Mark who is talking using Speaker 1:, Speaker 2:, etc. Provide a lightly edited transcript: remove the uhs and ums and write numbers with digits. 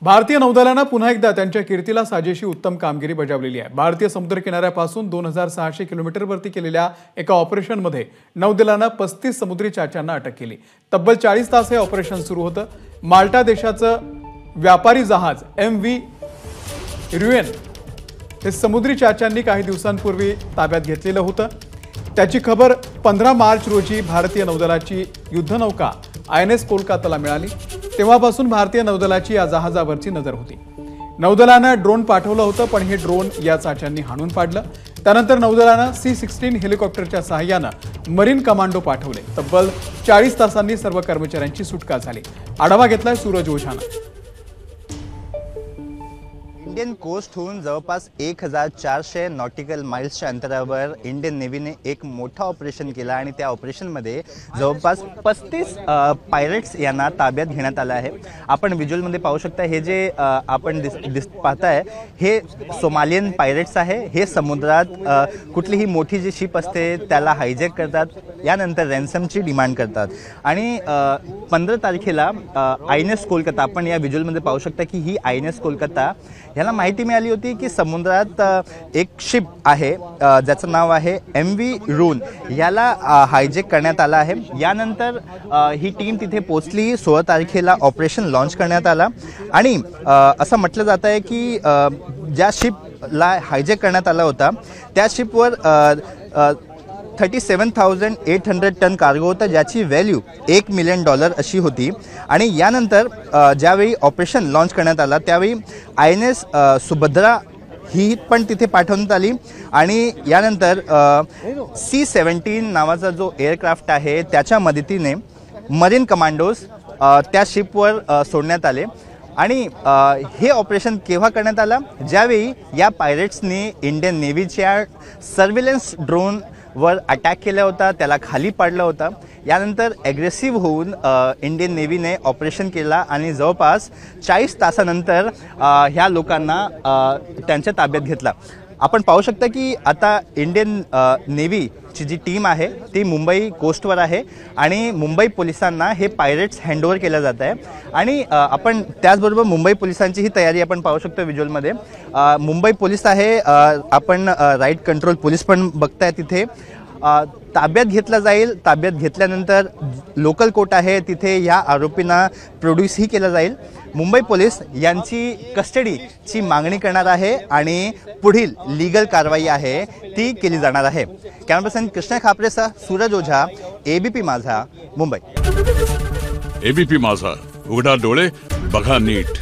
Speaker 1: भारतीय नौदलानं पुन्हा एकदा त्यांच्या कीर्तीला साजेशी उत्तम कामगिरी बजावलेली आहे। भारतीय समुद्र किनाऱ्यापासून 2600 किलोमीटरवरती केलेल्या एका ऑपरेशनमध्ये नौदलानं 35 समुद्री चाच्यांना अटक केली। तब्बल 40 तास हे ऑपरेशन सुरू होतं। माल्टा देशाचं व्यापारी जहाज MV रुएन हे समुद्री चाच्यांनी काही दिवसांपूर्वी ताब्यात घेतलेलं होतं। त्याची खबर 15 मार्च रोजी भारतीय नौदलाची युद्धनौका INS कोलकाताला मिळाली। तेव्हापासून भारतीय नौदलाची या जहाजावरची नजर होती। नौदलानं ड्रोन पाठवलं होतं, पण हे ड्रोन या चाच्यांनी हाणून पाडलं। त्यानंतर नौदलानं C-16 हेलिकॉप्टरच्या सहाय्यानं मरीन कमांडो पाठवले। तब्बल 40 तासांनी सर्व कर्मचाऱ्यांची सुटका झाली। आढावा घेतलाय सूरज ओझानं।
Speaker 2: इंडियन कोस्टहून जवळपास 1400 नॉटिकल माइल्सच्या अंतरावर इंडियन नेव्हीने एक मोठा ऑपरेशन केला आणि त्या ऑपरेशनमध्ये जवळपास 35 पायरेट्स यांना ताब्यात घेण्यात आलं आहे। आपण व्हिज्युअलमध्ये पाहू शकता, हे जे आपण पाहताय हे सोमालियन पायरेट्स आहे। हे समुद्रात कुठलीही मोठी जी शिप असते त्याला हायजॅक करतात, यानंतर रॅन्समची डिमांड करतात आणि 15 तारखेला INS कोलकाता, आपण या व्हिज्युअलमध्ये पाहू शकता की ही INS कोलकाता याला माहिती मिळाली होती की समुद्रात एक शिप आहे ज्याचं नाव आहे MV रुन, याला हायजॅक करण्यात आला आहे। यानंतर ही टीम तिथे पोहोचली। 16 तारखेला ऑपरेशन लॉन्च करण्यात आला आणि असं म्हटलं जात आहे की ज्या शिपला हायजॅक करण्यात आला होता त्या शिपवर 37,800 टन कार्गो होता, ज्याची व्हॅल्यू $1 मिलियन अशी होती। आणि यानंतर ज्यावेळी ऑपरेशन लॉन्च करण्यात आला त्यावेळी INS सुभद्रा ही पण तिथे पाठवण्यात आली आणि यानंतर C-17 नावाचा जो एअरक्राफ्ट आहे त्याच्या मदतीने मरीन कमांडोज त्या शिपवर सोडण्यात आले। आणि हे ऑपरेशन केव्हा करण्यात आलं? ज्यावेळी या पायरेट्सनी इंडियन नेव्हीच्या सर्व्हेलन्स ड्रोन वर अटॅक केला होता, त्याला खाली पाडला होता। यानंतर ॲग्रेसिव्ह होऊन इंडियन नेव्हीने ऑपरेशन केला आणि जवळपास 40 तासानंतर ह्या लोकांना त्यांच्या ताब्यात घेतला। आपण पाहू शकता की आता इंडियन नेव्हीची जी टीम आहे ती मुंबई कोस्टवर आहे आणि मुंबई पोलिसांना हे पायरेट्स हँडओव्हर केलं जात आहे। आणि आपण त्याचबरोबर मुंबई पोलिसांची ही तयारी आपण पाहू शकतो व्हिज्युअलमध्ये। मुंबई पोलीस आहे, आपण राईट कंट्रोल पोलीस पण बघताय तिथे। ताब्यात घेतला जाईल। ताब्यात घेतल्यानंतर लोकल कोर्ट आहे तिथे या आरोपींना प्रोड्यूसही केलं जाईल। मुंबई पोलीस यांची कस्टडीची मागणी करणार आहे आणि पुढील लीगल कारवाई आहे ती केली जाणार आहे। कॅमेरा पर्सन कृष्णा खापरेसह सूरज ओझा, ABP माझा, मुंबई।
Speaker 3: ABP माझा, उघडा डोळे बघा नीट।